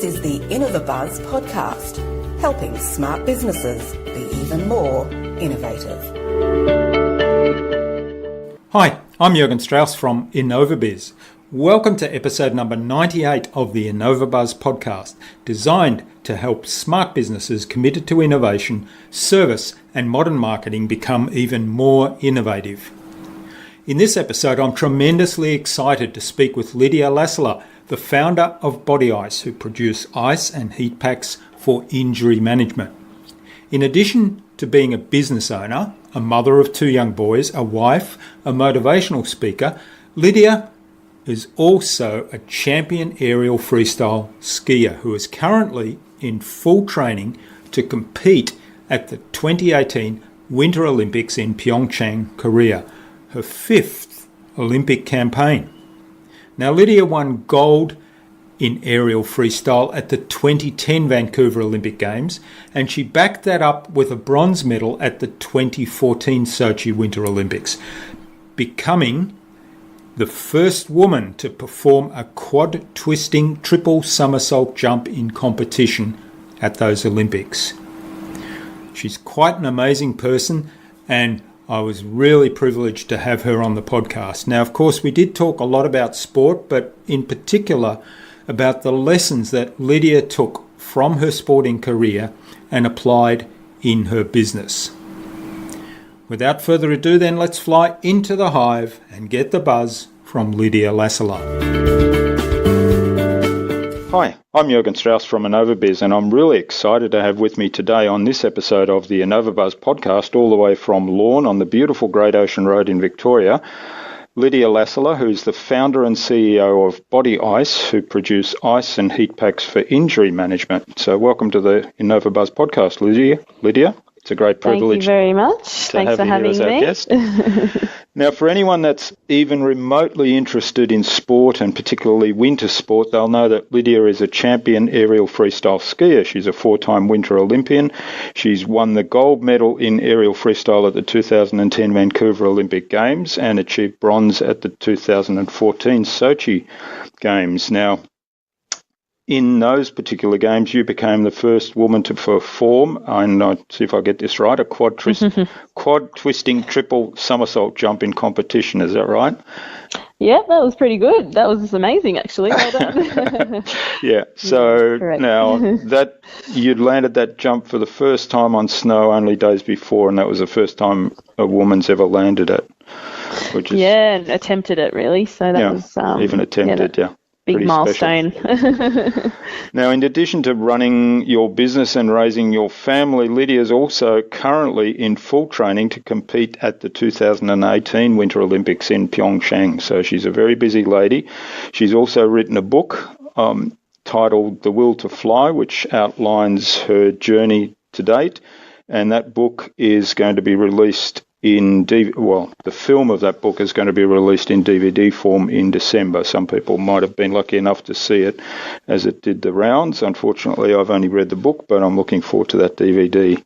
This is the InnovaBuzz podcast, helping smart businesses be even more innovative. Hi, I'm Jürgen Strauss from InnovaBuzz. Welcome to episode number 98 of the InnovaBuzz podcast, designed to help smart businesses committed to innovation, service and modern marketing become even more innovative. In this episode, I'm tremendously excited to speak with Lydia Lassila, the founder of BodyICE, who produce ice and heat packs for injury management. In addition to being a business owner, a mother of 2 young boys, a wife, a motivational speaker, Lydia is also a champion aerial freestyle skier who is currently in full training to compete at the 2018 Winter Olympics in Pyeongchang, Korea, her 5th Olympic campaign. Now, Lydia won gold in aerial freestyle at the 2010 Vancouver Olympic Games, and she backed that up with a bronze medal at the 2014 Sochi Winter Olympics, becoming the first woman to perform a quad-twisting triple somersault jump in competition at those Olympics. She's quite an amazing person, and I was really privileged to have her on the podcast. Now, of course, we did talk a lot about sport, but in particular about the lessons that Lydia took from her sporting career and applied in her business. Without further ado, then, let's fly into the hive and get the buzz from Lydia Lassila. Hi, I'm Jürgen Strauss from InnovaBuzz, and I'm really excited to have with me today on this episode of the InnovaBuzz podcast, all the way from Lorne on the beautiful Great Ocean Road in Victoria, Lydia Lassila, who's the founder and CEO of BodyICE, who produce ice and heat packs for injury management. So welcome to the InnovaBuzz podcast, Lydia. It's a great privilege. Thank you very much. Thanks for having me. Guest. Now, for anyone that's even remotely interested in sport, and particularly winter sport, they'll know that Lydia is a champion aerial freestyle skier. She's a 4-time Winter Olympian. She's won the gold medal in aerial freestyle at the 2010 Vancouver Olympic Games and achieved bronze at the 2014 Sochi Games. Now, in those particular games, you became the first woman to perform, and I'll see if I get this right, a quad-twisting triple somersault jump in competition. Is that right? Yeah, that was pretty good. That was amazing, actually. Well done. Yeah, so Correct. Now that you'd landed that jump for the first time on snow only days before, and that was the first time a woman's ever landed it. Which is, and attempted it, really. So that was... even attempted, yeah. Big milestone. Now, in addition to running your business and raising your family, Lydia is also currently in full training to compete at the 2018 Winter Olympics in Pyeongchang. So she's a very busy lady. She's also written a book titled The Will to Fly, which outlines her journey to date. And that book is going to be released the film of that book is going to be released in DVD form in December. Some people might have been lucky enough to see it as it did the rounds. Unfortunately, I've only read the book, but I'm looking forward to that DVD.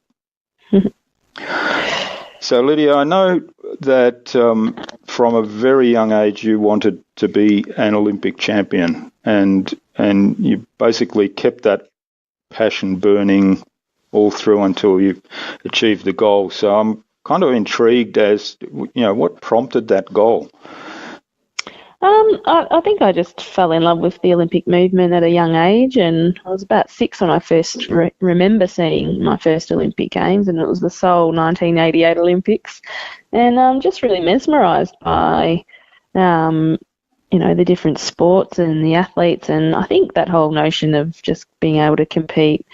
So, Lydia, I know that from a very young age you wanted to be an Olympic champion, and you basically kept that passion burning all through until you achieved the goal. So I'm kind of intrigued as, what prompted that goal? I think I just fell in love with the Olympic movement at a young age, and I was about 6 when I first remember seeing my first Olympic Games, and it was the Seoul 1988 Olympics, and I'm just really mesmerised by, the different sports and the athletes, and I think that whole notion of just being able to compete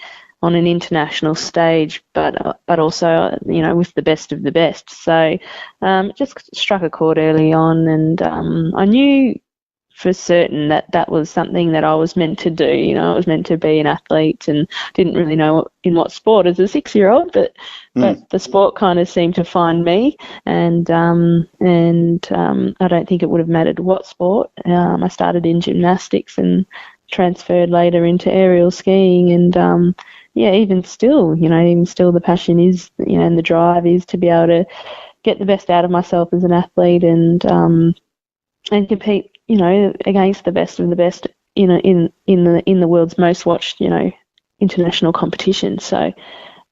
on an international stage, but also, with the best of the best. So it just struck a chord early on, and I knew for certain that was something that I was meant to do. I was meant to be an athlete, and didn't really know in what sport as a 6-year-old, but the sport kind of seemed to find me, and I don't think it would have mattered what sport. I started in gymnastics and transferred later into aerial skiing, and even still the passion is, and the drive is to be able to get the best out of myself as an athlete and compete, against the best of the best in the world's most watched, international competition. So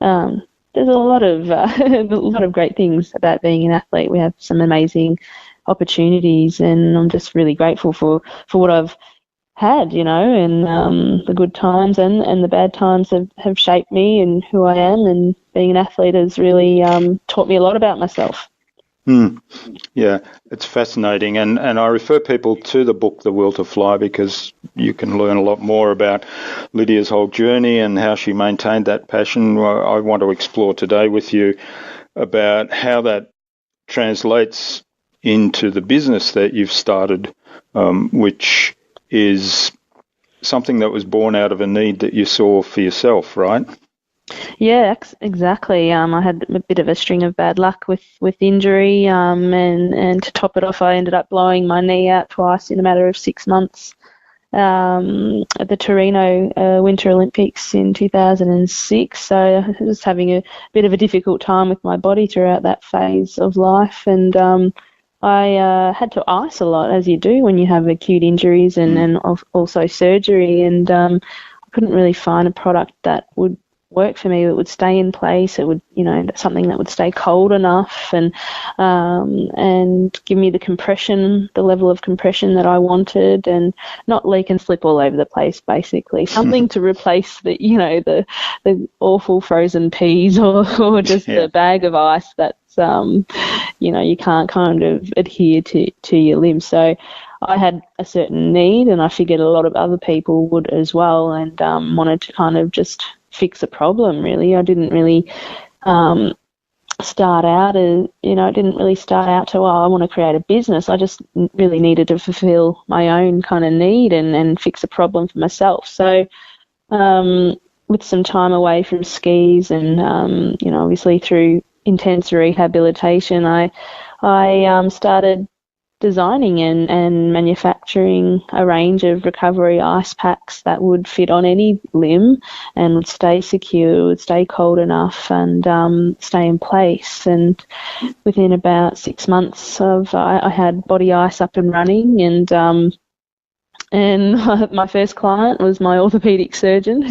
there's a lot of great things about being an athlete. We have some amazing opportunities, and I'm just really grateful for what I've had, and the good times and the bad times have shaped me and who I am, and being an athlete has really taught me a lot about myself. Yeah, it's fascinating, and I refer people to the book The Will to Fly, because you can learn a lot more about Lydia's whole journey and how she maintained that passion. I want to explore today with you about how that translates into the business that you've started, which is something that was born out of a need that you saw for yourself, right? Yeah, exactly. I had a bit of a string of bad luck with injury, and to top it off, I ended up blowing my knee out twice in a matter of 6 months at the Torino Winter Olympics in 2006. So I was having a bit of a difficult time with my body throughout that phase of life, and I had to ice a lot, as you do when you have acute injuries and also surgery, and I couldn't really find a product that would work for me. It would stay in place. It would, something that would stay cold enough and give me the level of compression that I wanted, and not leak and slip all over the place. Basically, something to replace the awful frozen peas or just a bag of ice that's you can't kind of adhere to your limbs. So I had a certain need, and I figured a lot of other people would as well, and wanted to kind of just fix a problem, really. I didn't really start out as, I didn't really start out to, I want to create a business. I just really needed to fulfill my own kind of need and fix a problem for myself. So with some time away from skis and, obviously through intense rehabilitation, I started designing and manufacturing a range of recovery ice packs that would fit on any limb and would stay secure, would stay cold enough, and stay in place. And within about 6 months I had BodyICE up and running, and my first client was my orthopaedic surgeon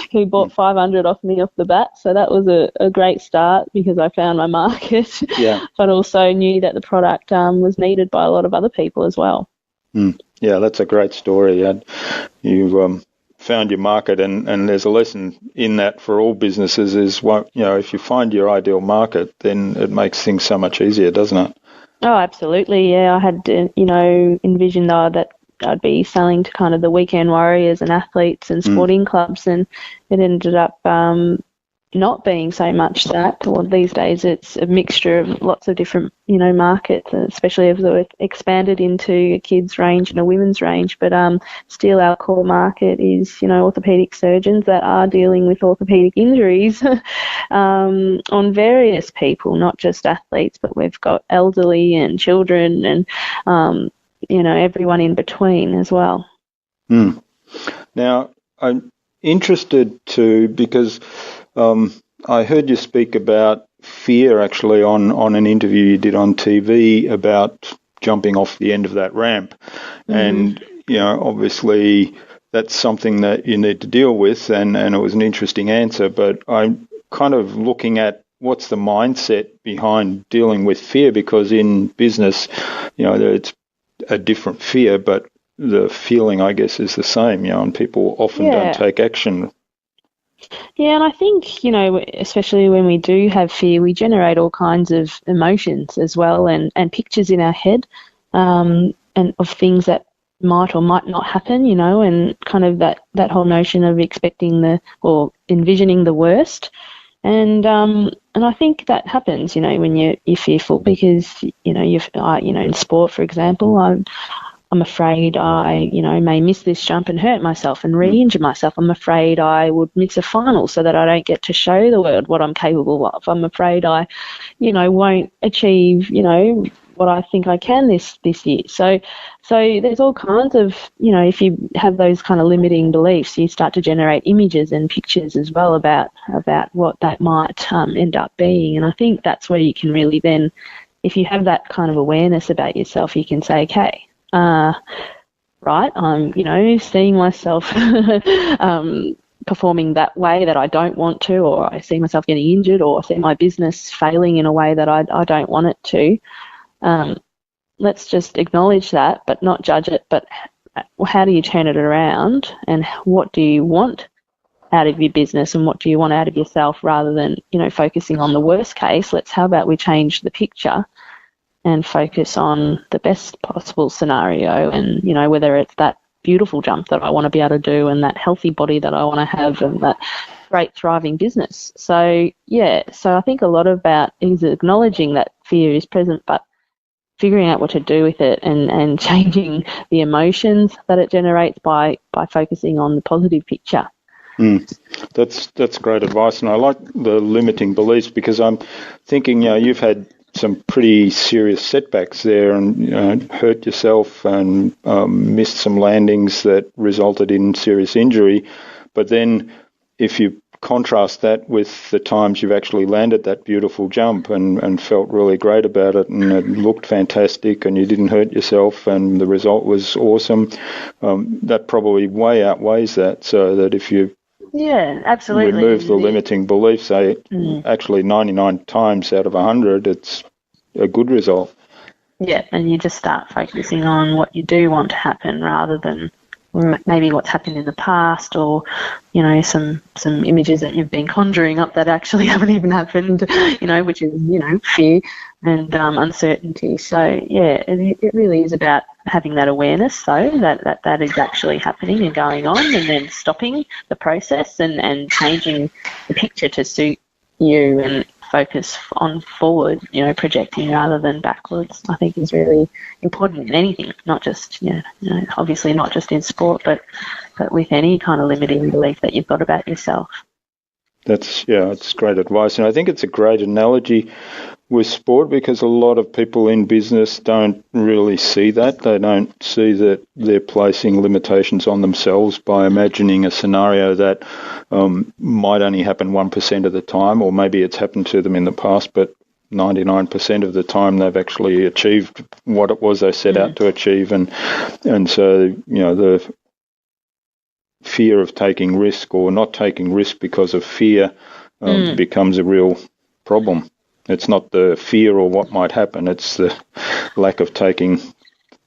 who bought 500 off me off the bat. So that was a great start, because I found my market, but also knew that the product was needed by a lot of other people as well. Yeah, that's a great story. And you found your market, and there's a lesson in that for all businesses is, if you find your ideal market, then it makes things so much easier, doesn't it? Oh, absolutely. Yeah, I had, envisioned that I'd be selling to kind of the weekend warriors and athletes and sporting clubs, and it ended up not being so much that. Well, these days it's a mixture of lots of different, markets, especially as we've expanded into a kids range and a women's range. But still our core market is, orthopaedic surgeons that are dealing with orthopaedic injuries on various people, not just athletes, but we've got elderly and children and everyone in between as well. Now, I'm interested too, because I heard you speak about fear actually on an interview you did on TV about jumping off the end of that ramp. And, obviously that's something that you need to deal with, and it was an interesting answer, but I'm kind of looking at what's the mindset behind dealing with fear, because in business, it's a different fear, but the feeling, I guess, is the same, and people often don't take action. Yeah, and I think, especially when we do have fear, we generate all kinds of emotions as well, and pictures in our head, and of things that might or might not happen, and kind of that whole notion of expecting or envisioning the worst. And I think that happens, when you're fearful, because, in sport, for example, I'm afraid I, may miss this jump and hurt myself and re-injure myself. I'm afraid I would miss a final so that I don't get to show the world what I'm capable of. I'm afraid I, won't achieve, what I think I can this year. So there's all kinds of, if you have those kind of limiting beliefs, you start to generate images and pictures as well about what that might end up being. And I think that's where you can really then, if you have that kind of awareness about yourself, you can say, okay, right? I'm, seeing myself performing that way that I don't want to, or I see myself getting injured, or I see my business failing in a way that I don't want it to. Let's just acknowledge that, but not judge it. But how do you turn it around, and what do you want out of your business, and what do you want out of yourself, rather than, focusing on the worst case? How about we change the picture and focus on the best possible scenario, and, whether it's that beautiful jump that I want to be able to do, and that healthy body that I want to have, and that great thriving business. So I think a lot about is acknowledging that fear is present, but figuring out what to do with it, and changing the emotions that it generates by focusing on the positive picture. That's great advice, and I like the limiting beliefs, because I'm thinking, you've had some pretty serious setbacks there, and hurt yourself and missed some landings that resulted in serious injury. But then if you contrast that with the times you've actually landed that beautiful jump and felt really great about it, and it looked fantastic, and you didn't hurt yourself, and the result was awesome, that probably way outweighs that. So that if you absolutely remove the limiting belief, say actually 99 times out of 100, it's a good result. Yeah, and you just start focusing on what you do want to happen, rather than maybe what's happened in the past, or some images that you've been conjuring up that actually haven't even happened, which is fear and uncertainty. So it really is about having that awareness, though, that is actually happening and going on, and then stopping the process and changing the picture to suit you, and focus on forward, projecting rather than backwards, I think is really important in anything, not just, obviously not just in sport, but with any kind of limiting belief that you've got about yourself. It's great advice. And I think it's a great analogy with sport, because a lot of people in business don't really see that. They don't see that they're placing limitations on themselves by imagining a scenario that might only happen 1% of the time, or maybe it's happened to them in the past, but 99% of the time they've actually achieved what it was they set out to achieve. And so, the fear of taking risk, or not taking risk because of fear, becomes a real problem. It's not the fear or what might happen, it's the lack of taking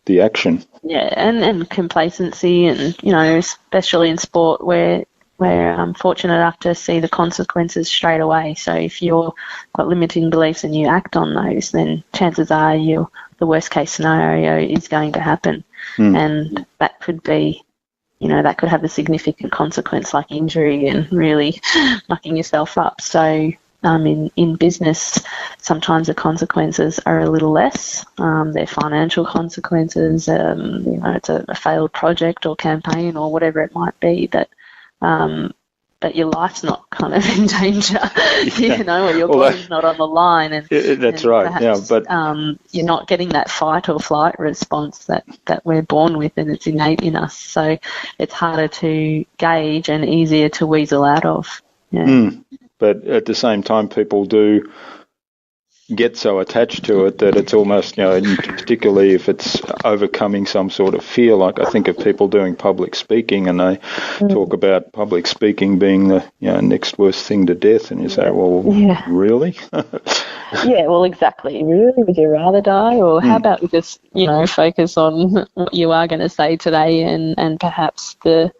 the action. Yeah, and complacency, and, especially in sport where I'm fortunate enough to see the consequences straight away. So if you've got limiting beliefs and you act on those, then chances are the worst case scenario is going to happen. And that could be, that could have a significant consequence like injury and really mucking yourself up. So in business, sometimes the consequences are a little less. They're financial consequences, it's a failed project or campaign or whatever it might be, that your life's not kind of in danger, or your body's not on the line. And that's and right, perhaps, but you're not getting that fight or flight response that we're born with, and it's innate in us. So it's harder to gauge and easier to weasel out of. Yeah. But at the same time, people do get so attached to it that it's almost, particularly if it's overcoming some sort of fear. Like I think of people doing public speaking, and they talk about public speaking being the next worst thing to death, and you say, well, really? Yeah, well, exactly. Really, would you rather die, or how about we just focus on what you are going to say today, and perhaps the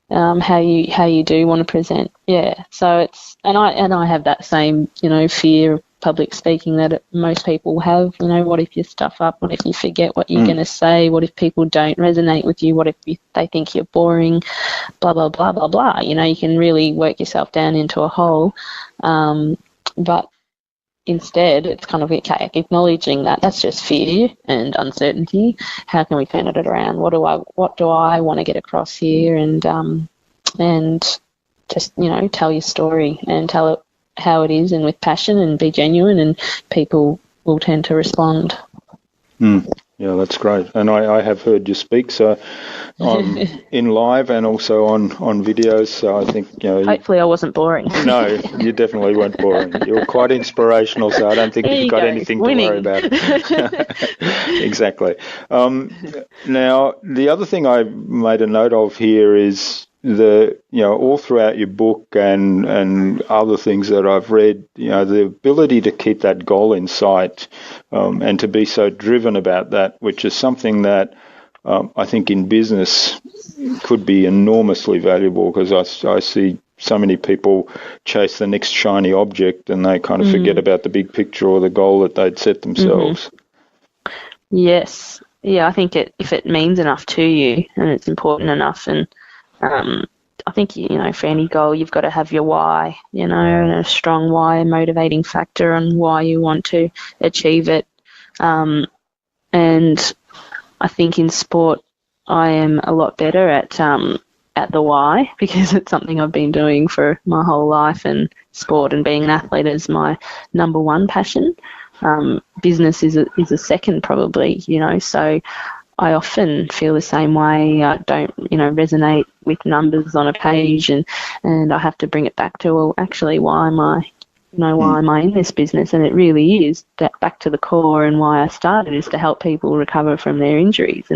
how you do want to present. Yeah, so it's and I have that same fear of public speaking that most people have. What if you stuff up? What if you forget what you're going to say? What if people don't resonate with you? What if they think you're boring? Blah blah blah blah blah. You can really work yourself down into a hole. But instead, it's kind of acknowledging that that's just fear and uncertainty. How can we turn it around? What do I want to get across here? And just tell your story and tell it how it is, and with passion, and be genuine, and people will tend to respond. Yeah, that's great. And I have heard you speak, so in live and also on videos. So I think, Hopefully I wasn't boring. No, you definitely weren't boring. You were quite inspirational, so I don't think you've got anything to worry about. Exactly. Now, the other thing I made a note of here is all throughout your book and other things that I've read, the ability to keep that goal in sight and to be so driven about that, which is something that I think in business could be enormously valuable, because I see so many people chase the next shiny object and they kind of forget about the big picture or the goal that they'd set themselves. Yes. Yeah, I think if it means enough to you and it's important enough, and I think, for any goal, you've got to have your why, and a strong why, a motivating factor on why you want to achieve it. And I think in sport, I am a lot better at the why, because it's something I've been doing for my whole life, and sport and being an athlete is my number one passion. Business is a second, probably, so I often feel the same way. I don't, resonate with numbers on a page, and I have to bring it back to, well, actually, why am I in this business? And it really is that back to the core, and why I started is to help people recover from their injuries,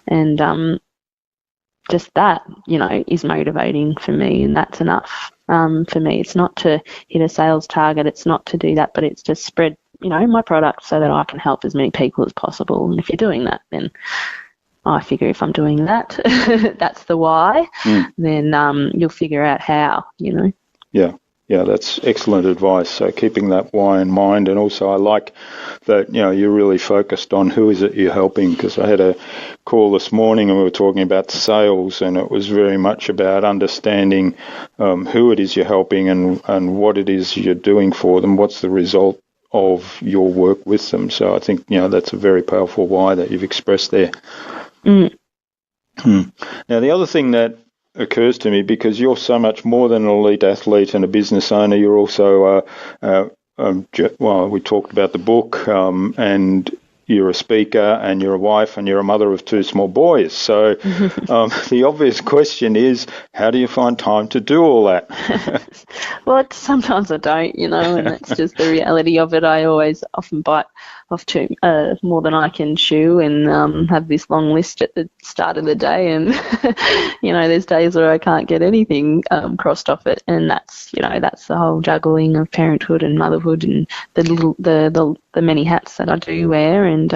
and just that, is motivating for me, and that's enough for me. It's not to hit a sales target, it's not to do that, but it's to spread my product so that I can help as many people as possible. And if you're doing that, then I figure if I'm doing that, that's the why, then you'll figure out how, Yeah, that's excellent advice. So keeping that why in mind, and also I like that, you're really focused on who is it you're helping, because I had a call this morning and we were talking about sales, and it was very much about understanding who it is you're helping and what it is you're doing for them, what's the result of your work with them. So I think, that's a very powerful why that you've expressed there. Now, the other thing that occurs to me, because you're so much more than an elite athlete and a business owner, you're also, we talked about the book, and you're a speaker, and you're a wife, and you're a mother of two small boys. So the obvious question is, how do you find time to do all that? Well, sometimes I don't, and that's just the reality of it. I always often bite off more than I can chew, and have this long list at the start of the day, and there's days where I can't get anything crossed off it, and that's the whole juggling of parenthood and motherhood and the many hats that I do wear, and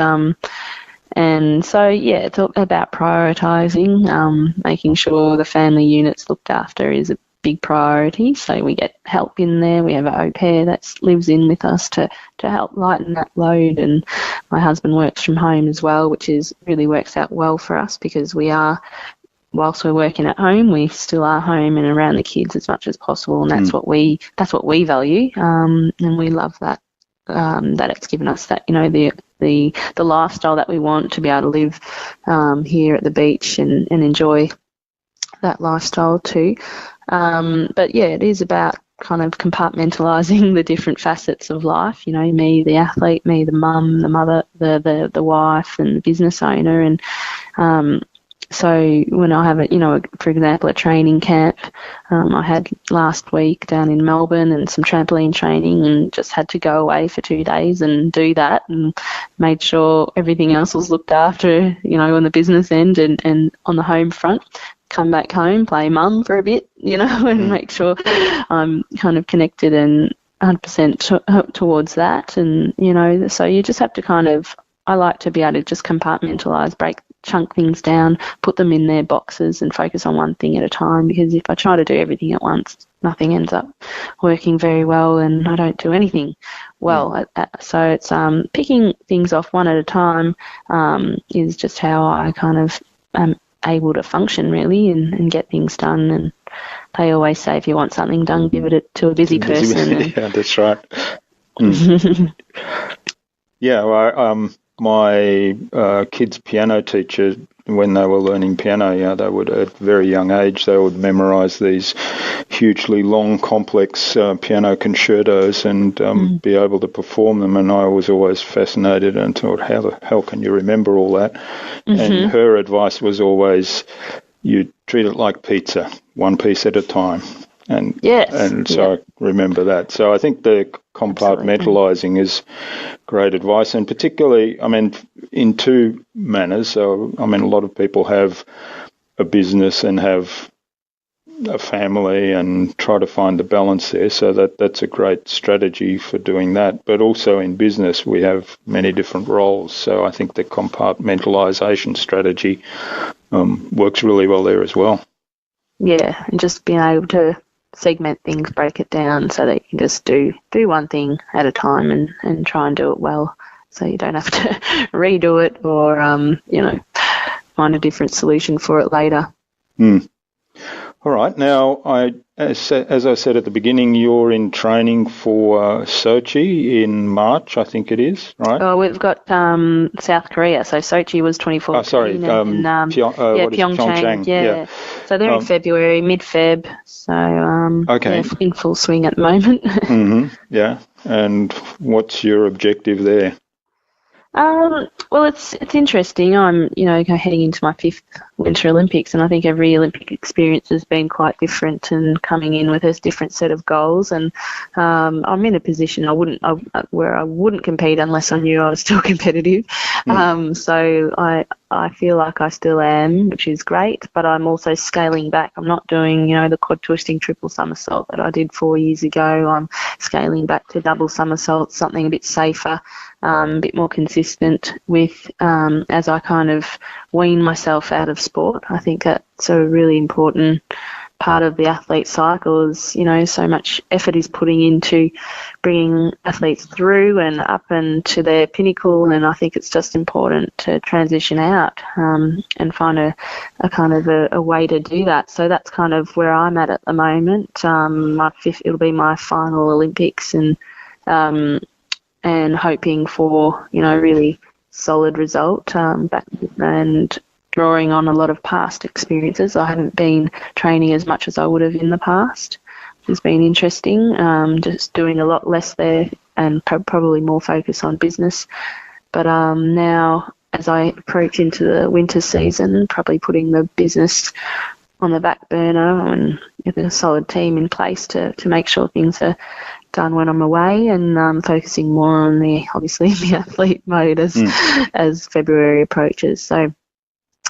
so it's all about prioritising, making sure the family unit's looked after is a big priority. So we get help in there. We have an au pair that lives in with us to help lighten that load, and my husband works from home as well, which really works out well for us, because whilst we're working at home, we still are home and around the kids as much as possible, and that's what we value, and we love that. That it's given us that, the lifestyle that we want, to be able to live here at the beach and enjoy that lifestyle too. But yeah, it is about kind of compartmentalising the different facets of life. Me, the athlete; me, the mum, the mother, the wife, and the business owner. And so when I have for example, a training camp, I had last week down in Melbourne, and some trampoline training, and just had to go away for 2 days and do that, and made sure everything else was looked after, on the business end and on the home front. Come back home, play mum for a bit, and make sure I'm kind of connected and 100% towards that. And, so you just have to I like to be able to just compartmentalise, chunk things down, put them in their boxes and focus on one thing at a time, because if I try to do everything at once, nothing ends up working very well, and I don't do anything well. So it's picking things off one at a time is just how I kind of am able to function, really, and get things done. And they always say, if you want something done, give it to a busy person. Yeah, that's right. Yeah, well, my kids' piano teacher, when they were learning piano, they would, at a very young age, they would memorise these hugely long, complex piano concertos and be able to perform them. And I was always fascinated and thought, how the hell can you remember all that? And her advice was always, you treat it like pizza, one piece at a time. And so I remember that. So I think the compartmentalizing is great advice, and particularly, I mean, in two manners. So, I mean, a lot of people have a business and have a family and try to find the balance there. So that's a great strategy for doing that. But also in business, we have many different roles. So I think the compartmentalization strategy works really well there as well. Yeah, and just being able to segment things, break it down so that you can just do one thing at a time and try and do it well, so you don't have to redo it or find a different solution for it later. All right. Now, as I said at the beginning, you're in training for Sochi in March, I think it is, right? Oh, we've got South Korea. So Sochi was 2014. Oh, sorry. Pyeongchang. Yeah. So they're in February, mid-Feb. So in full swing at the moment. Yeah. And what's your objective there? Well, it's interesting. I'm, heading into my 5th Winter Olympics, and I think every Olympic experience has been quite different and coming in with a different set of goals. And I'm in a position where I wouldn't compete unless I knew I was still competitive. So I feel like I still am, which is great. But I'm also scaling back. I'm not doing, the quad twisting triple somersault that I did 4 years ago. I'm scaling back to double somersault, something a bit safer. A bit more consistent with as I kind of wean myself out of sport. I think that's a really important part of the athlete cycle is, so much effort is putting into bringing athletes through and up and to their pinnacle, and I think it's just important to transition out and find a kind of a way to do that. So that's kind of where I'm at the moment. It'll be my final Olympics, and hoping for, really solid result back and drawing on a lot of past experiences. I haven't been training as much as I would have in the past, which has been interesting, just doing a lot less there and probably more focus on business. But now, as I approach into the winter season, probably putting the business on the back burner and get a solid team in place to make sure things are done when I'm away, and focusing more on the athlete mode as February approaches. So,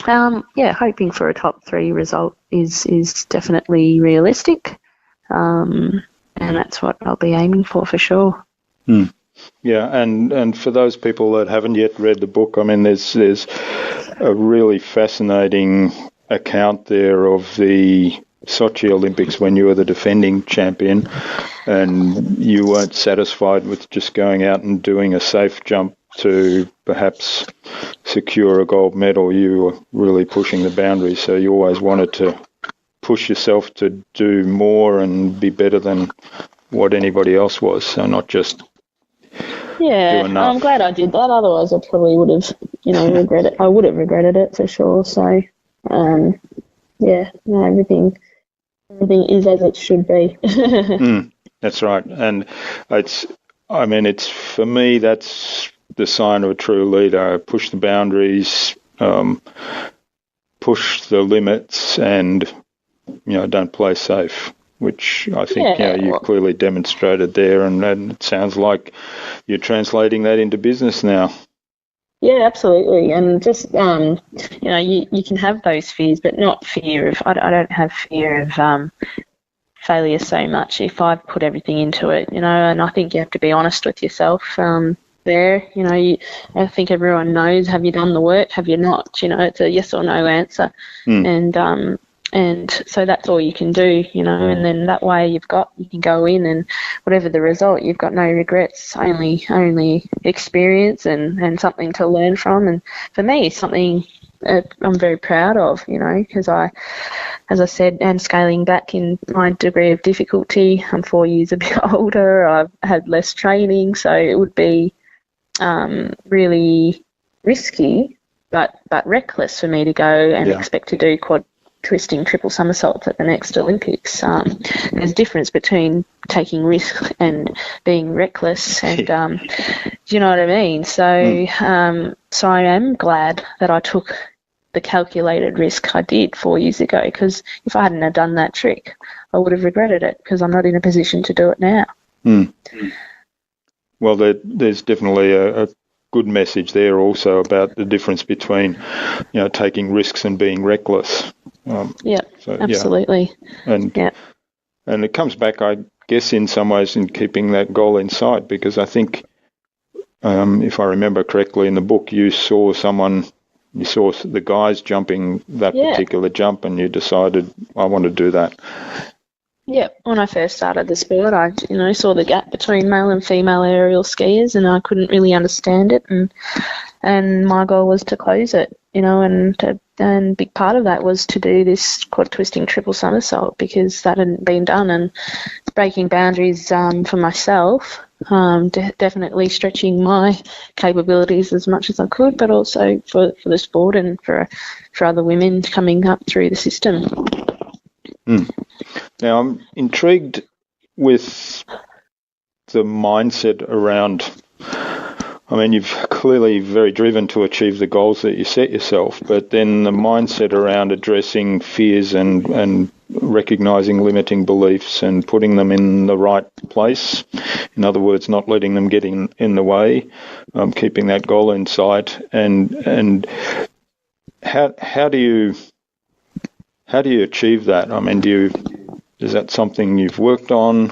hoping for a top 3 result is definitely realistic, and that's what I'll be aiming for sure. Yeah, and for those people that haven't yet read the book, I mean, there's a really fascinating account there of the Sochi Olympics when you were the defending champion and you weren't satisfied with just going out and doing a safe jump to perhaps secure a gold medal. You were really pushing the boundaries, so you always wanted to push yourself to do more and be better than what anybody else was, so not just do enough. I'm glad I did that, otherwise I probably would have regretted. I would have regretted it for sure. So everything is as it should be. That's right. And it's for me, that's the sign of a true leader. Push the boundaries, push the limits, and, don't play safe, which I think, you clearly demonstrated there. And it sounds like you're translating that into business now. Yeah, absolutely. And just, you can have those fears, but not fear of, I don't have fear of failure so much if I've put everything into it, and I think you have to be honest with yourself there. I think everyone knows, have you done the work, have you not? It's a yes or no answer. And so that's all you can do, and then that way you can go in and whatever the result, you've got no regrets, only experience and something to learn from. And for me, something I'm very proud of, because as I said, and scaling back in my degree of difficulty, I'm 4 years a bit older, I've had less training, so it would be really risky, but reckless for me to go and expect to do quad twisting triple somersaults at the next Olympics. There's a difference between taking risks and being reckless, and do you know what I mean? So, so I am glad that I took the calculated risk I did 4 years ago, because if I hadn't have done that trick, I would have regretted it, because I'm not in a position to do it now. Well, there's definitely a good message there also about the difference between, taking risks and being reckless. Absolutely. Yeah. And it comes back, I guess, in some ways in keeping that goal in sight, because I think, if I remember correctly in the book, you saw the guys jumping that particular jump, and you decided, I want to do that. Yeah, when I first started the sport, I saw the gap between male and female aerial skiers, and I couldn't really understand it, and my goal was to close it, and a big part of that was to do this quad twisting triple somersault, because that hadn't been done, and breaking boundaries for myself, definitely stretching my capabilities as much as I could, but also for the sport and for other women coming up through the system. Now, I'm intrigued with the mindset around, you've clearly very driven to achieve the goals that you set yourself, but then the mindset around addressing fears and recognising limiting beliefs and putting them in the right place. In other words, not letting them get in the way, keeping that goal in sight. And how do you achieve that? Is that something you've worked on?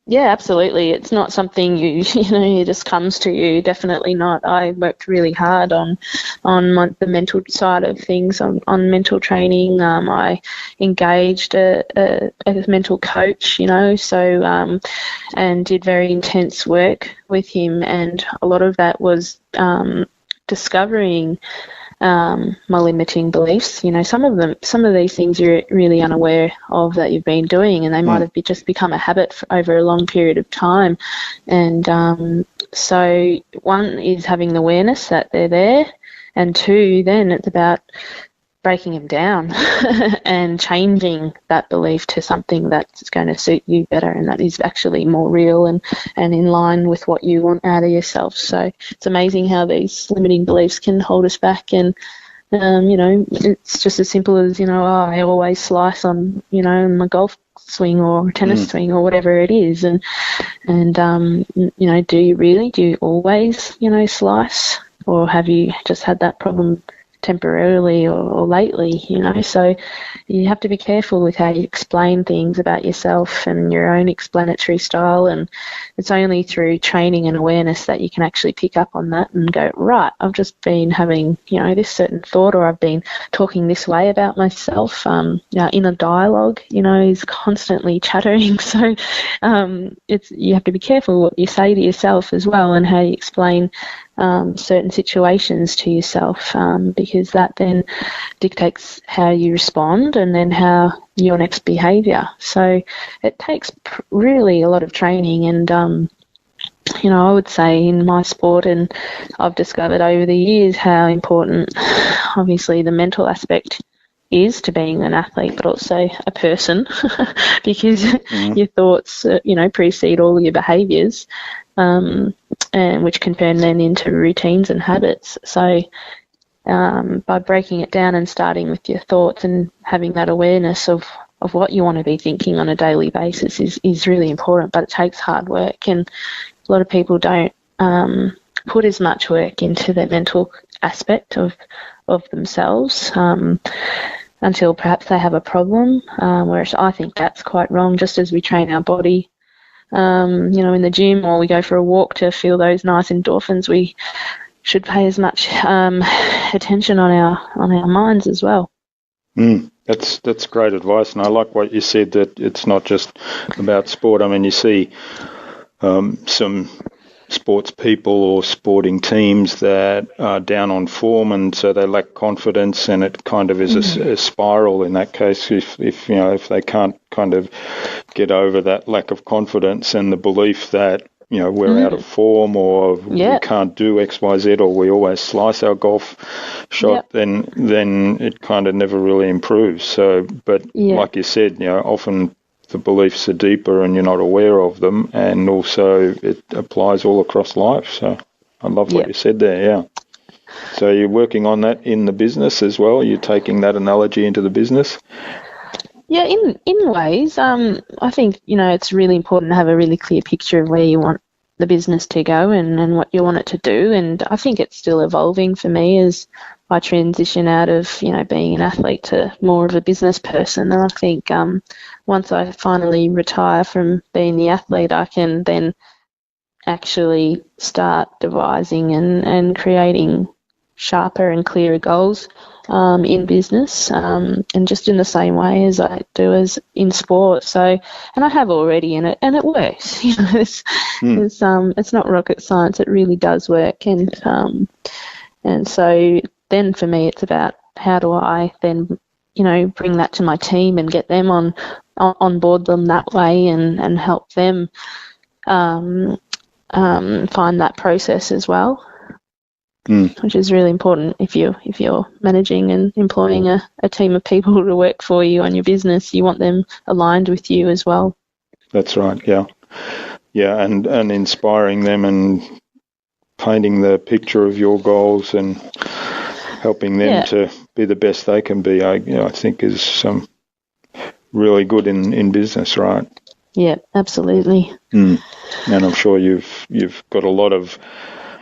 Yeah, absolutely. It's not something it just comes to you. Definitely not. I worked really hard on the mental side of things, on mental training. I engaged a mental coach, and did very intense work with him. And a lot of that was discovering my limiting beliefs. Some of these things you're really unaware of that you've been doing, and they might have just become a habit over a long period of time. And so one is having the awareness that they're there, and two, then it's about breaking them down and changing that belief to something that's going to suit you better, and that is actually more real and in line with what you want out of yourself. So it's amazing how these limiting beliefs can hold us back, and it's just as simple as I always slice on my golf swing or tennis swing or whatever it is, and do you always slice, or have you just had that problem temporarily or lately, so you have to be careful with how you explain things about yourself and your own explanatory style, and it's only through training and awareness that you can actually pick up on that and go, right, I've just been having this certain thought, or I've been talking this way about myself. Inner dialogue is constantly chattering, so you have to be careful what you say to yourself as well, and how you explain certain situations to yourself, because that then dictates how you respond and then how your next behaviour. So it takes really a lot of training, and I would say in my sport, and I've discovered over the years how important obviously the mental aspect is to being an athlete, but also a person, because your thoughts precede all your behaviours, and which can turn then into routines and habits. So by breaking it down and starting with your thoughts and having that awareness of what you want to be thinking on a daily basis is really important, but it takes hard work, and a lot of people don't put as much work into their mental aspect of themselves until perhaps they have a problem, whereas I think that's quite wrong. Just as we train our body in the gym, or we go for a walk to feel those nice endorphins, we should pay as much attention on our minds as well. That's great advice, and I like what you said, that it's not just about sport. You see some sports people or sporting teams that are down on form, and so they lack confidence, and it kind of is a spiral in that case. If they can't kind of get over that lack of confidence and the belief that we're out of form, or we can't do X, Y, Z, or we always slice our golf shot, then it kind of never really improves. So, but like you said, often the beliefs are deeper and you're not aware of them, and also it applies all across life. So I love what you said there, yeah. So you're working on that in the business as well? You're taking that analogy into the business? Yeah, in ways. I think, it's really important to have a really clear picture of where you want the business to go and what you want it to do. And I think it's still evolving for me as I transition out of, being an athlete to more of a business person. And I think once I finally retire from being the athlete, I can then actually start devising and creating sharper and clearer goals in business, and just in the same way as I do as in sport. So, and I have already, and it works. It's not rocket science. It really does work, and so then for me, it's about how do I then bring that to my team and get them on board them that way, and help them find that process as well. Which is really important if you're managing and employing a team of people to work for you on your business. You want them aligned with you as well. That's right, yeah, and inspiring them and painting the picture of your goals and helping them to be the best they can be. I think is some really good in business, right? Yeah, absolutely. And I'm sure you've got a lot of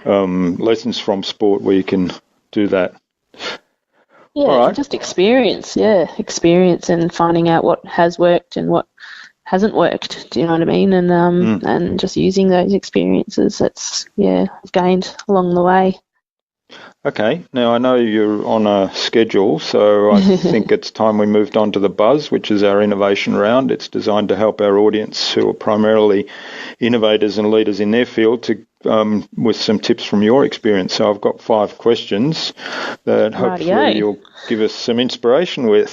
lessons from sport where you can do that. Yeah, all right. Just experience and finding out what has worked and what hasn't worked. Do you know what I mean? And and just using those experiences that's I've gained along the way. Okay, now I know you're on a schedule, so I think it's time we moved on to the Buzz, which is our innovation round. It's designed to help our audience, who are primarily innovators and leaders in their field, to with some tips from your experience. So I've got 5 questions that hopefully you'll give us some inspiration with.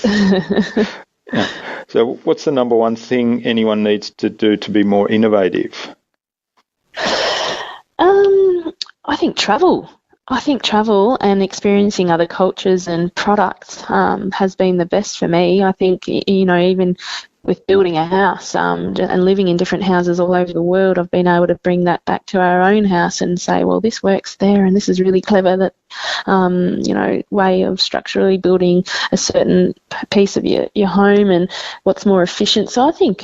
So what's the number one thing anyone needs to do to be more innovative? I think travel. And experiencing other cultures and products has been the best for me. I think, even with building a house and living in different houses all over the world, I've been able to bring that back to our own house and say, well, this works there and this is really clever, that, way of structurally building a certain piece of your home and what's more efficient. So I think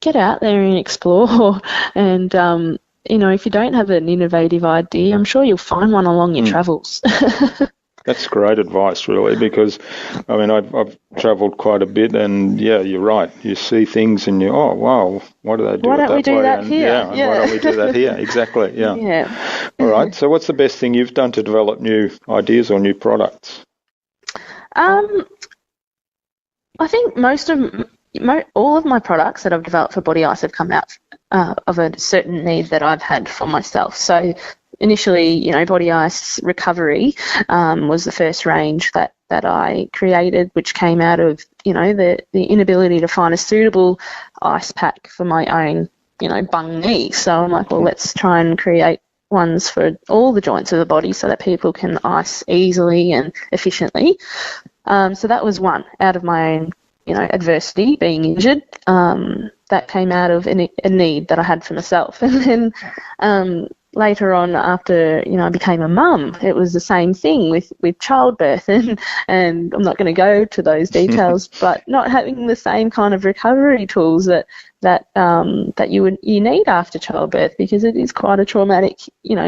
get out there and explore and, if you don't have an innovative idea, I'm sure you'll find one along your travels. That's great advice, really, because, I've travelled quite a bit, and, you're right. You see things and oh, wow, why do they do it that way? Why don't we do that here? Why don't we do that here? Exactly, yeah. All right, so what's the best thing you've done to develop new ideas or new products? I think all of my products that I've developed for BodyICE have come out of a certain need that I've had for myself. So initially, BodyICE Recovery was the first range that I created, which came out of, the inability to find a suitable ice pack for my own, bung knee. So I'm like, well, let's try and create ones for all the joints of the body so that people can ice easily and efficiently. So that was one out of my own, adversity, being injured. That came out of a need that I had for myself. And then later on, after I became a mum, it was the same thing with childbirth, and I'm not going to go to those details, but not having the same kind of recovery tools that you need after childbirth, because it is quite a traumatic,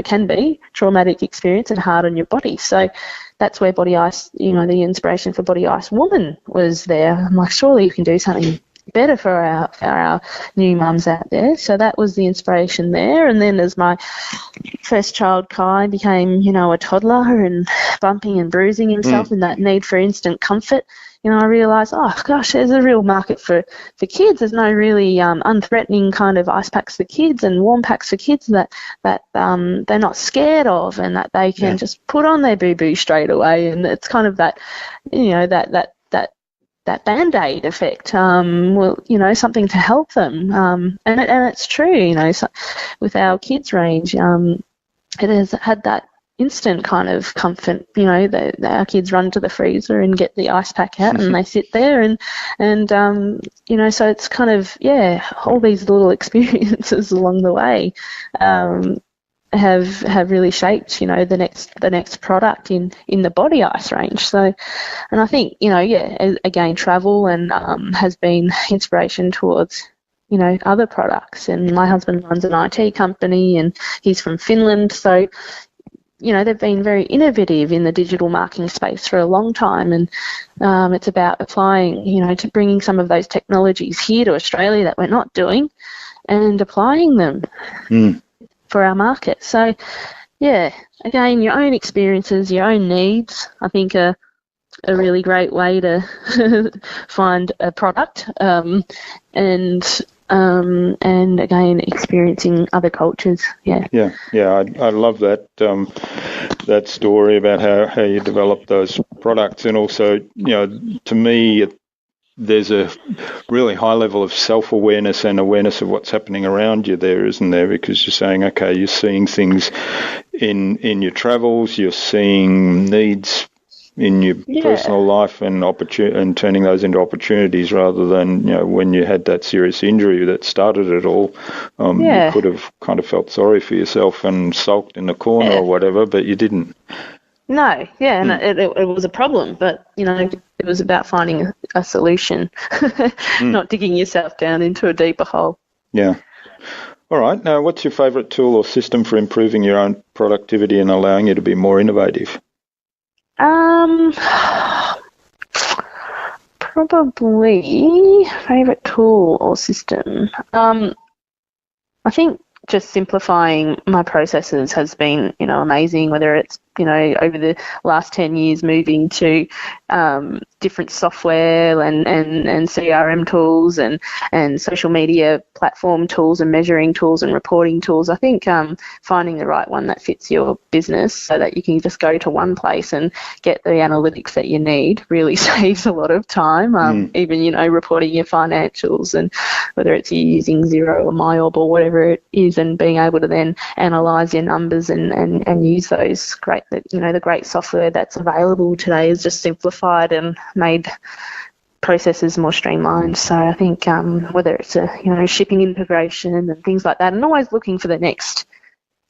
can be traumatic experience and hard on your body. So that's where BodyICE, the inspiration for BodyICE Woman was there. I'm like, surely you can do something better for our new mums out there. So that was the inspiration there. And then as my first child, Kai, became, a toddler and bumping and bruising himself and that need for instant comfort, I realised, oh, gosh, there's a real market for kids. There's no really unthreatening kind of ice packs for kids and warm packs for kids that they're not scared of, and that they can just put on their boo-boo straight away. And it's kind of that, that Band-Aid effect, something to help them. And it's true, with our kids range, it has had that instant kind of comfort. Our kids run to the freezer and get the ice pack out and they sit there and so it's kind of, all these little experiences along the way have really shaped, the next product in the BodyICE range. So, and I think, again, travel and has been inspiration towards, other products. And my husband runs an IT company and he's from Finland. So, they've been very innovative in the digital marketing space for a long time. And it's about applying, to bringing some of those technologies here to Australia that we're not doing and applying them for our market. So, again, your own experiences, your own needs, I think are a really great way to find a product and again, experiencing other cultures. I love that that story about how you develop those products, and also, to me, there's a really high level of self-awareness and awareness of what's happening around you there, isn't there? Because you're saying, okay, you're seeing things in your travels, you're seeing needs in your personal life and turning those into opportunities, rather than, when you had that serious injury that started it all, you could have kind of felt sorry for yourself and sulked in the corner or whatever, but you didn't. No, and it was a problem, but, it was about finding a solution, not digging yourself down into a deeper hole. Yeah. All right. Now, what's your favourite tool or system for improving your own productivity and allowing you to be more innovative? Probably favourite tool or system. I think just simplifying my processes has been, amazing, whether it's, over the last 10 years moving to different software and CRM tools and social media platform tools and measuring tools and reporting tools. I think finding the right one that fits your business so that you can just go to one place and get the analytics that you need really saves a lot of time. Even, reporting your financials, and whether it's you using Xero or MyOb or whatever it is, and being able to then analyse your numbers and use those the great software that's available today has just simplified and made processes more streamlined. So I think whether it's a shipping integration and things like that, and always looking for the next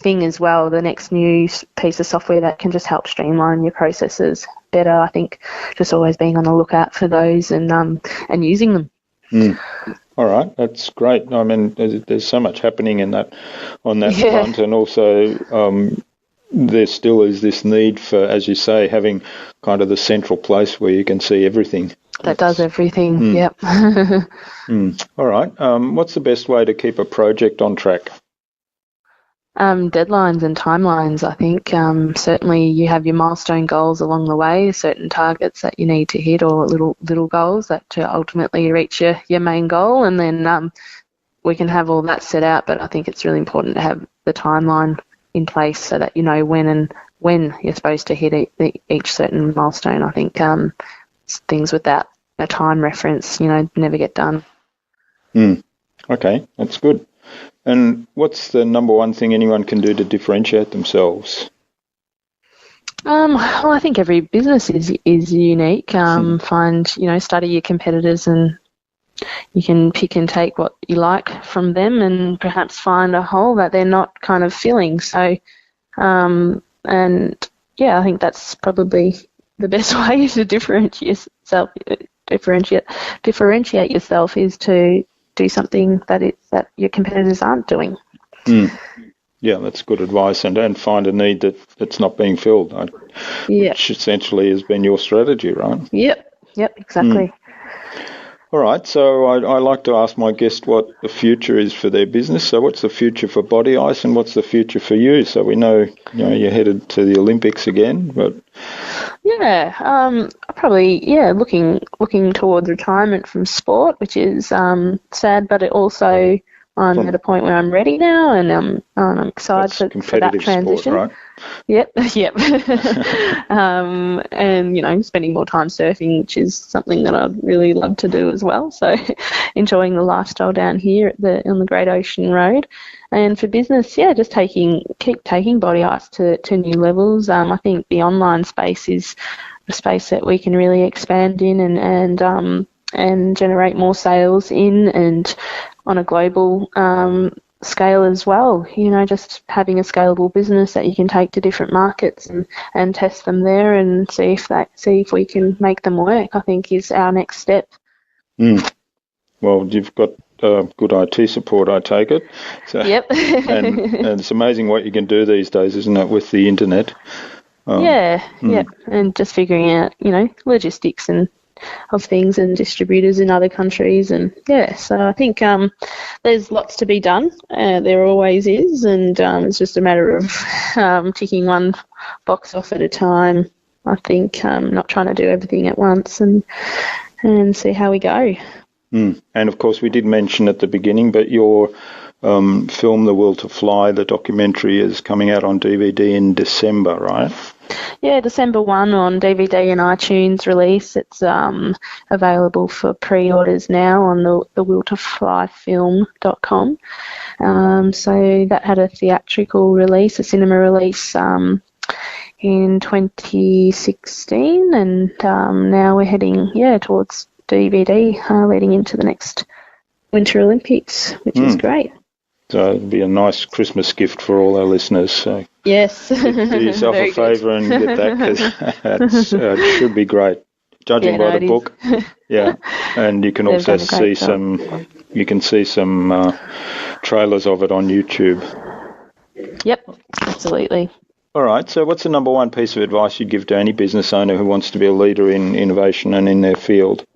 thing as well, the next new piece of software that can just help streamline your processes better. I think just always being on the lookout for those and using them. All right, that's great. I mean, there's so much happening on that front, and also there still is this need for, as you say, having kind of the central place where you can see everything. That does everything, yep. All right. What's the best way to keep a project on track? Deadlines and timelines, I think. Certainly you have your milestone goals along the way, certain targets that you need to hit, or little goals that to ultimately reach your main goal, and then we can have all that set out, but I think it's really important to have the timeline in place so that you know when you're supposed to hit each certain milestone. I think things without a time reference, never get done. Okay, that's good. And what's the number one thing anyone can do to differentiate themselves? Well, I think every business is unique. Study your competitors, and you can pick and take what you like from them, and perhaps find a hole that they're not kind of filling. So, I think that's probably the best way to differentiate yourself is to do something that your competitors aren't doing. Yeah, that's good advice, and find a need that's not being filled, which essentially has been your strategy, right? Yep, exactly. All right, so I like to ask my guest what the future is for their business. So what's the future for BodyICE, and what's the future for you? So we know, you're headed to the Olympics again, but... Probably looking towards retirement from sport, which is sad, but it also I'm at a point where I'm ready now, and I'm excited for that transition. Sport, right? Yep. And spending more time surfing, which is something that I'd really love to do as well. So, enjoying the lifestyle down here on the Great Ocean Road. And for business, just keep taking BodyICE to new levels. I think the online space is a space that we can really expand in and generate more sales in, and on a global scale as well. Just having a scalable business that you can take to different markets and test them there and see if we can make them work, I think is our next step. Well, you've got good IT support, I take it. So, yep. and it's amazing what you can do these days, isn't it, with the internet? Yep. And just figuring out, logistics and of things and distributors in other countries, and so I think there's lots to be done. There always is, and it's just a matter of ticking one box off at a time. I think not trying to do everything at once and see how we go. And of course, we did mention at the beginning, but your film, The Will to Fly, the documentary, is coming out on DVD in December, right? Yeah, December 1 on DVD and iTunes release. It's available for pre-orders now on the willtoflyfilm.com. So that had a theatrical release, a cinema release in 2016, and now we're heading towards DVD leading into the next Winter Olympics, which is great. So it'll be a nice Christmas gift for all our listeners. So yes. Do yourself a favour and get that, because it should be great. Judging by the book, and you can also see some trailers of it on YouTube. Yep, absolutely. All right. So, what's the number one piece of advice you'd give to any business owner who wants to be a leader in innovation and in their field?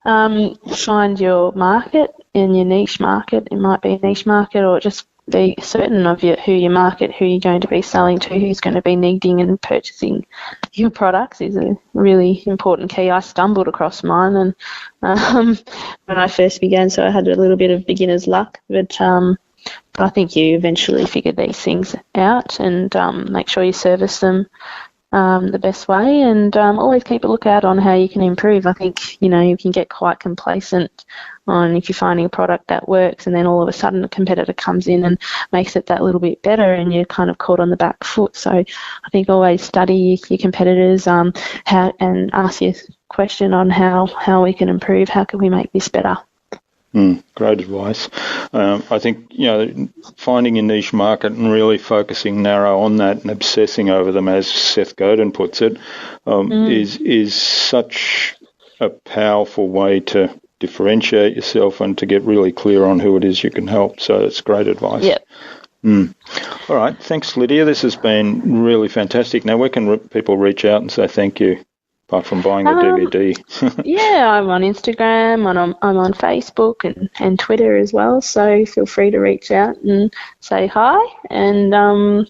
Find your market and your niche market. It might be a niche market, or just be certain of who your market, who you're going to be selling to, who's going to be needing and purchasing your products is a really important key. I stumbled across mine and when I first began, so I had a little bit of beginner's luck, but I think you eventually figure these things out and make sure you service them the best way, and always keep a lookout on how you can improve. I think, you can get quite complacent on if you're finding a product that works and then all of a sudden a competitor comes in and makes it that little bit better and you're kind of caught on the back foot. So I think always study your competitors and ask your question on how we can improve, how can we make this better. Great advice. I think, finding a niche market and really focusing narrow on that and obsessing over them, as Seth Godin puts it, is such a powerful way to differentiate yourself and to get really clear on who it is you can help. So it's great advice. Yep. All right. Thanks, Lydia. This has been really fantastic. Now, where can people reach out and say thank you? Apart from buying the DVD. I'm on Instagram, I'm on Facebook and Twitter as well, so feel free to reach out and say hi. And I've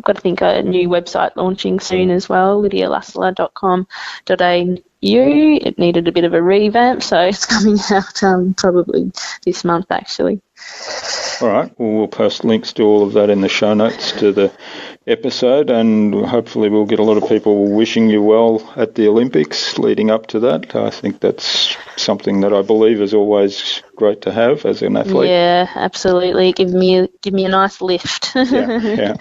got to think a new website launching soon as well, lydialassila.com.au. It needed a bit of a revamp, so it's coming out probably this month actually. All right, well, we'll post links to all of that in the show notes to the episode, and hopefully we'll get a lot of people wishing you well at the Olympics leading up to that. I think that's something that I believe is always great to have as an athlete. Yeah, absolutely. Give me a nice lift. Yeah.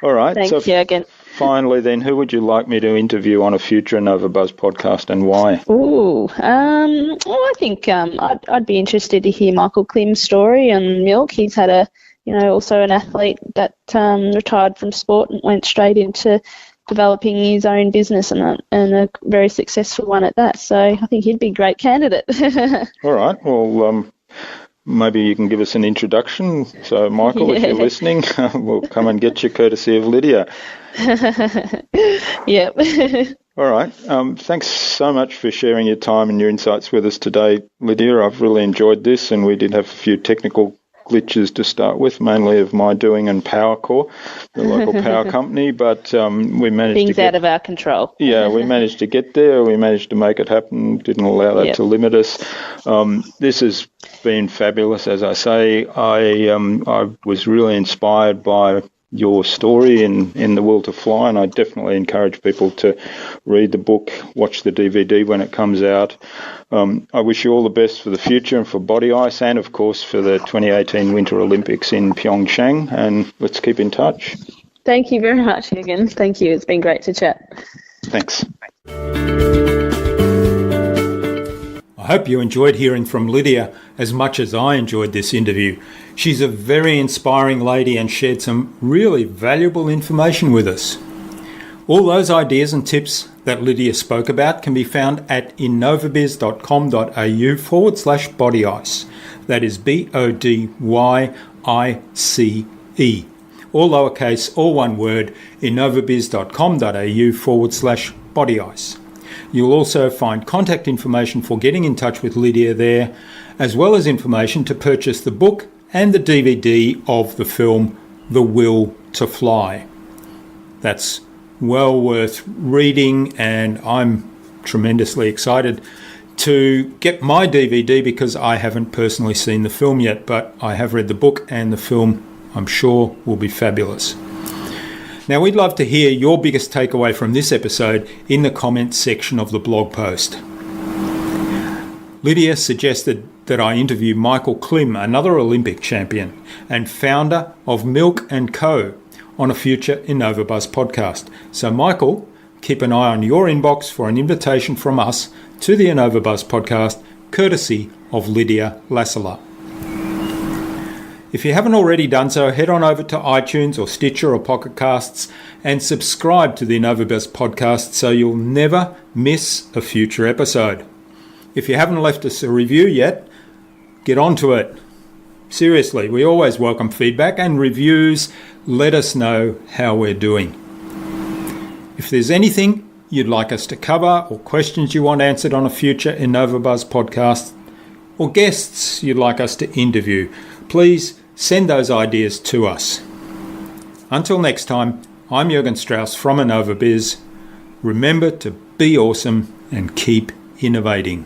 All right. Thanks, Jürgen. Finally, then, who would you like me to interview on a future InnovaBuzz podcast, and why? I think I'd be interested to hear Michael Klim's story on milk. He's had also an athlete that retired from sport and went straight into developing his own business and a very successful one at that. So I think he'd be a great candidate. All right. Well, maybe you can give us an introduction. So, Michael, if you're listening, we'll come and get you courtesy of Lydia. Yep. All right. Thanks so much for sharing your time and your insights with us today, Lydia. I've really enjoyed this, and we did have a few technical glitches to start with, mainly of my doing and PowerCore, the local power company, but we managed Things to get out of our control. Yeah, we managed to get there. We managed to make it happen. Didn't allow that to limit us. This has been fabulous, as I say. I was really inspired by your story in The Will to Fly, and I definitely encourage people to read the book, watch the DVD when it comes out. I wish you all the best for the future and for BodyICE, and of course for the 2018 Winter Olympics in Pyeongchang, and let's keep in touch. Thank you very much, Jürgen. Thank you. It's been great to chat. Thanks. I hope you enjoyed hearing from Lydia as much as I enjoyed this interview. She's a very inspiring lady and shared some really valuable information with us. All those ideas and tips that Lydia spoke about can be found at innovabiz.com.au/bodyice. That is BODYICE. All lowercase, all one word, innovabiz.com.au/bodyice. You'll also find contact information for getting in touch with Lydia there, as well as information to purchase the book and the DVD of the film The Will to Fly. That's well worth reading, and I'm tremendously excited to get my DVD because I haven't personally seen the film yet, but I have read the book, and the film, I'm sure, will be fabulous. Now, we'd love to hear your biggest takeaway from this episode in the comments section of the blog post. Lydia suggested that I interview Michael Klim, another Olympic champion and founder of Milk & Co, on a future InnovaBuzz podcast. So, Michael, keep an eye on your inbox for an invitation from us to the InnovaBuzz podcast, courtesy of Lydia Lassila. If you haven't already done so, head on over to iTunes or Stitcher or Pocket Casts and subscribe to the InnovaBuzz podcast so you'll never miss a future episode. If you haven't left us a review yet, get onto it. Seriously, we always welcome feedback and reviews. Let us know how we're doing. If there's anything you'd like us to cover or questions you want answered on a future InnovaBuzz podcast or guests you'd like us to interview, please send those ideas to us. Until next time, I'm Jürgen Strauss from InnovaBiz. Remember to be awesome and keep innovating.